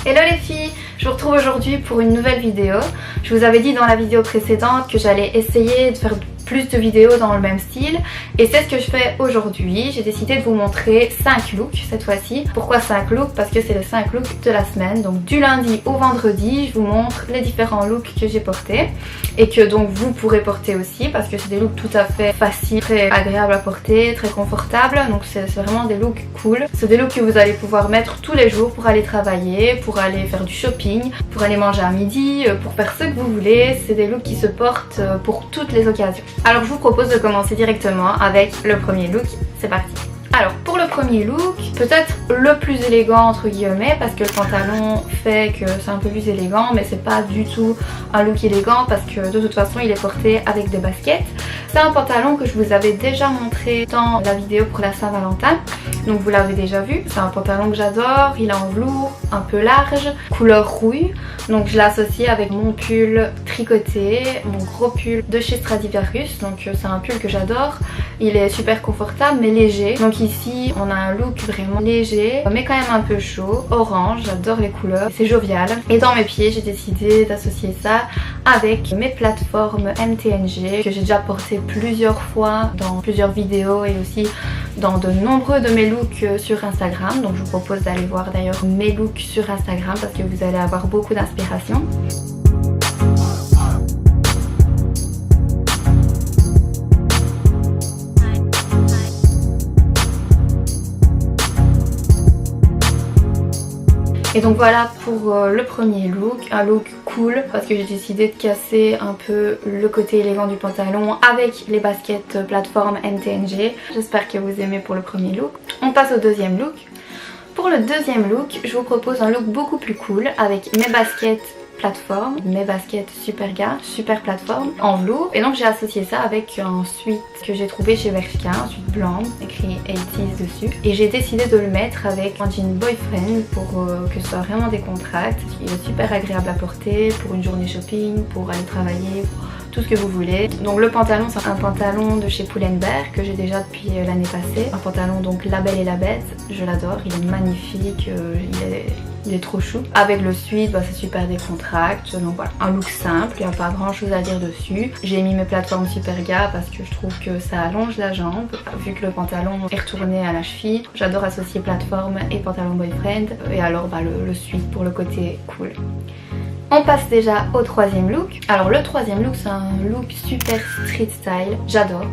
Hello les filles, je vous retrouve aujourd'hui pour une nouvelle vidéo. Je vous avais dit dans la vidéo précédente que j'allais essayer de faire plus de vidéos dans le même style et c'est ce que je fais aujourd'hui. J'ai décidé de vous montrer 5 looks cette fois-ci. Pourquoi 5 looks? Parce que c'est les 5 looks de la semaine. Donc du lundi au vendredi, je vous montre les différents looks que j'ai portés et que donc vous pourrez porter aussi parce que c'est des looks tout à fait faciles, très agréables à porter, très confortables. Donc c'est vraiment des looks cool. C'est des looks que vous allez pouvoir mettre tous les jours pour aller travailler, pour aller faire du shopping, pour aller manger à midi, pour faire ce que vous voulez. C'est des looks qui se portent pour toutes les occasions. Alors je vous propose de commencer directement avec le premier look, c'est parti. Alors pour le premier look, peut-être le plus élégant entre guillemets parce que le pantalon fait que c'est un peu plus élégant, mais c'est pas du tout un look élégant parce que de toute façon il est porté avec des baskets. C'est un pantalon que je vous avais déjà montré dans la vidéo pour la Saint-Valentin, donc vous l'avez déjà vu. C'est un pantalon que j'adore, il est en velours, un peu large, couleur rouille. Donc je l'associe avec mon pull tricoté, mon gros pull de chez Stradivarius. Donc c'est un pull que j'adore, il est super confortable mais léger. Donc ici on a un look vraiment léger mais quand même un peu chaud, orange, j'adore les couleurs, c'est jovial. Et dans mes pieds j'ai décidé d'associer ça avec mes plateformes MTNG que j'ai déjà porté plusieurs fois dans plusieurs vidéos et aussi dans de nombreux de mes looks sur Instagram. Donc je vous propose d'aller voir d'ailleurs mes looks sur Instagram parce que vous allez avoir beaucoup d'inspiration. Et donc voilà pour le premier look, un look cool parce que j'ai décidé de casser un peu le côté élégant du pantalon avec les baskets plateforme MTNG. J'espère que vous aimez pour le premier look. On passe au deuxième look. Pour le deuxième look, je vous propose un look beaucoup plus cool avec mes baskets plateforme, mes baskets Superga, super plateforme en velours. Et donc j'ai associé ça avec un sweat que j'ai trouvé chez Bershka, un sweat blanc écrit 80s dessus. Et j'ai décidé de le mettre avec un jean boyfriend pour que ce soit vraiment décontracté. Il est super agréable à porter pour une journée shopping, pour aller travailler, tout ce que vous voulez. Donc le pantalon, c'est un pantalon de chez Pull&Bear que j'ai déjà depuis l'année passée. Un pantalon donc La Belle et la Bête, je l'adore, il est magnifique, il est trop chou. Avec le sweat, c'est super décontracté. Donc voilà, un look simple, il n'y a pas grand chose à dire dessus. J'ai mis mes plateformes Superga parce que je trouve que ça allonge la jambe vu que le pantalon est retourné à la cheville. J'adore associer plateforme et pantalon boyfriend. Et alors le sweat pour le côté cool. On passe déjà au troisième look. Alors le troisième look, c'est un look super street style, j'adore.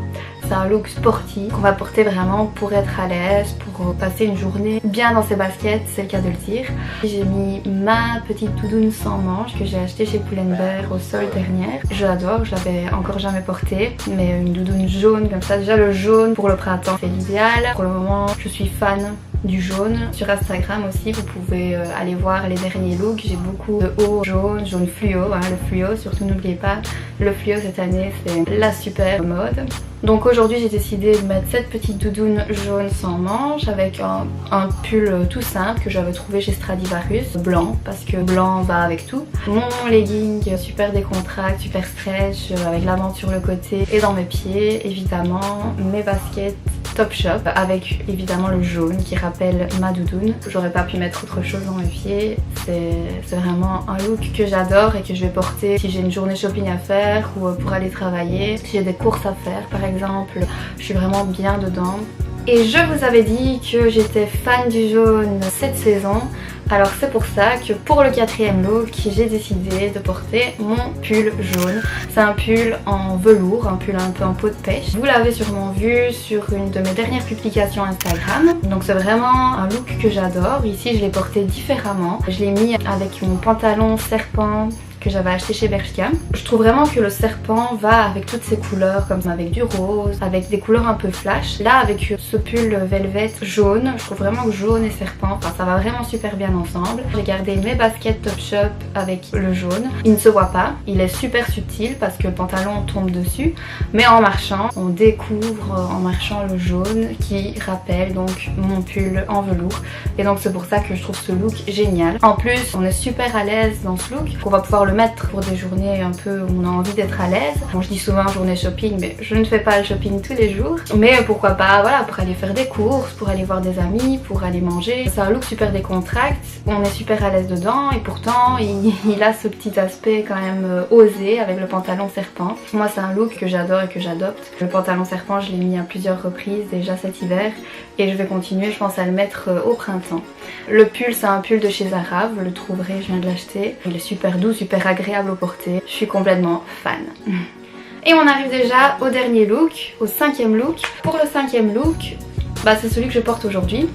C'est un look sportif qu'on va porter vraiment pour être à l'aise, pour passer une journée bien dans ses baskets, c'est le cas de le dire. J'ai mis ma petite doudoune sans manches que j'ai achetée chez Pull&Bear au solde dernière. Je l'adore, je l'avais encore jamais portée, mais une doudoune jaune comme ça. Déjà le jaune pour le printemps c'est l'idéal. Pour le moment je suis fan du jaune. Sur Instagram aussi vous pouvez aller voir les derniers looks. J'ai beaucoup de hauts jaunes, jaune fluo, le fluo surtout n'oubliez pas. Le fluo cette année c'est la super mode. Donc aujourd'hui j'ai décidé de mettre cette petite doudoune jaune sans manches avec un pull tout simple que j'avais trouvé chez Stradivarius, blanc parce que blanc va avec tout. Mon legging super décontracté, super stretch avec la vente sur le côté et dans mes pieds évidemment mes baskets Topshop avec évidemment le jaune qui rappelle ma doudoune. J'aurais pas pu mettre autre chose dans mes pieds. C'est vraiment un look que j'adore et que je vais porter si j'ai une journée shopping à faire ou pour aller travailler. Si j'ai des courses à faire par exemple, je suis vraiment bien dedans. Et je vous avais dit que j'étais fan du jaune cette saison. Alors c'est pour ça que pour le quatrième look, j'ai décidé de porter mon pull jaune. C'est un pull en velours, un pull un peu en peau de pêche. Vous l'avez sûrement vu sur une de mes dernières publications Instagram. Donc c'est vraiment un look que j'adore. Ici je l'ai porté différemment. Je l'ai mis avec mon pantalon serpent que j'avais acheté chez Bershka. Je trouve vraiment que le serpent va avec toutes ces couleurs, comme avec du rose, avec des couleurs un peu flash. Là avec ce pull velvet jaune, je trouve vraiment que jaune et serpent, ça va vraiment super bien ensemble. J'ai gardé mes baskets Topshop avec le jaune. Il ne se voit pas, il est super subtil parce que le pantalon tombe dessus, mais en marchant, on découvre en marchant le jaune qui rappelle donc mon pull en velours. Et donc c'est pour ça que je trouve ce look génial. En plus, on est super à l'aise dans ce look, on va pouvoir le mettre pour des journées un peu où on a envie d'être à l'aise. Bon, je dis souvent journée shopping, mais je ne fais pas le shopping tous les jours. Mais pourquoi pas, voilà, pour aller faire des courses, pour aller voir des amis, pour aller manger. C'est un look super décontracté, on est super à l'aise dedans et pourtant il a ce petit aspect quand même osé avec le pantalon serpent. Moi c'est un look que j'adore et que j'adopte. Le pantalon serpent je l'ai mis à plusieurs reprises déjà cet hiver et je vais continuer je pense à le mettre au printemps. Le pull c'est un pull de chez Zara, vous le trouverez, je viens de l'acheter. Il est super doux, super agréable au porter. Je suis complètement fan. Et on arrive déjà au dernier look, au 5e look. Pour le 5e look, c'est celui que je porte aujourd'hui.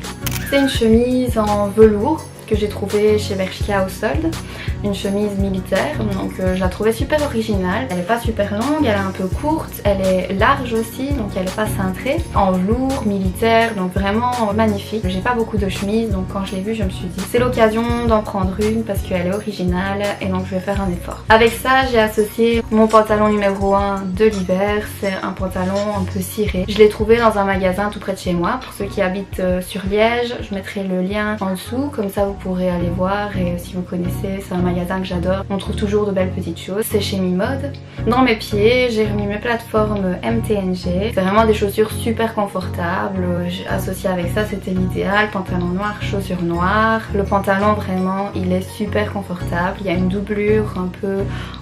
C'est une chemise en velours que j'ai trouvée chez Bershka au solde. Une chemise militaire, donc je la trouvais super originale. Elle est pas super longue, elle est un peu courte, elle est large aussi, donc elle est pas cintrée. En velours, militaire, donc vraiment magnifique. J'ai pas beaucoup de chemises, donc quand je l'ai vue je me suis dit c'est l'occasion d'en prendre une parce qu'elle est originale et donc je vais faire un effort. Avec ça j'ai associé mon pantalon numéro 1 de l'hiver, c'est un pantalon un peu ciré. Je l'ai trouvé dans un magasin tout près de chez moi. Pour ceux qui habitent sur Liège, je mettrai le lien en dessous, comme ça vous pourrez aller voir et si vous connaissez, c'est un magasin que j'adore. On trouve toujours de belles petites choses. C'est chez Mimode. Dans mes pieds, j'ai remis mes plateformes MTNG. C'est vraiment des chaussures super confortables. Associé avec ça, c'était l'idéal. Pantalon noir, chaussures noires. Le pantalon, vraiment, il est super confortable. Il y a une doublure un peu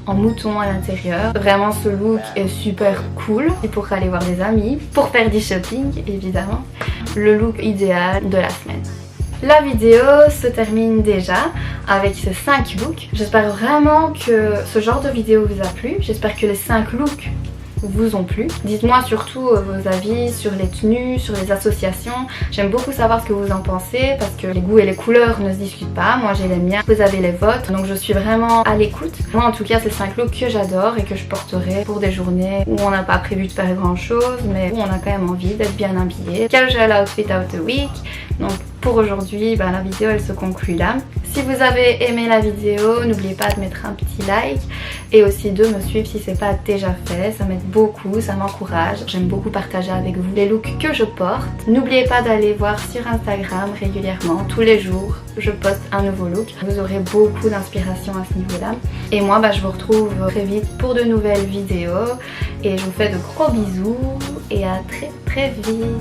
en mouton à l'intérieur. Vraiment, ce look est super cool. Et pour aller voir des amis, pour faire du shopping, évidemment. Le look idéal de la semaine. La vidéo se termine déjà avec ces 5 looks. J'espère vraiment que ce genre de vidéo vous a plu. J'espère que les 5 looks vous ont plu. Dites-moi surtout vos avis sur les tenues, sur les associations. J'aime beaucoup savoir ce que vous en pensez parce que les goûts et les couleurs ne se discutent pas. Moi j'ai les miens, vous avez les vôtres, donc je suis vraiment à l'écoute. Moi en tout cas c'est 5 looks que j'adore et que je porterai pour des journées où on n'a pas prévu de faire grand chose mais où on a quand même envie d'être bien habillé. Casual outfit of the week. Donc pour aujourd'hui, la vidéo elle se conclut là. Si vous avez aimé la vidéo, n'oubliez pas de mettre un petit like et aussi de me suivre si c'est pas déjà fait. Ça m'aide beaucoup, ça m'encourage. J'aime beaucoup partager avec vous les looks que je porte. N'oubliez pas d'aller voir sur Instagram régulièrement. Tous les jours, je poste un nouveau look. Vous aurez beaucoup d'inspiration à ce niveau-là. Et moi, je vous retrouve très vite pour de nouvelles vidéos. Et je vous fais de gros bisous et à très très vite.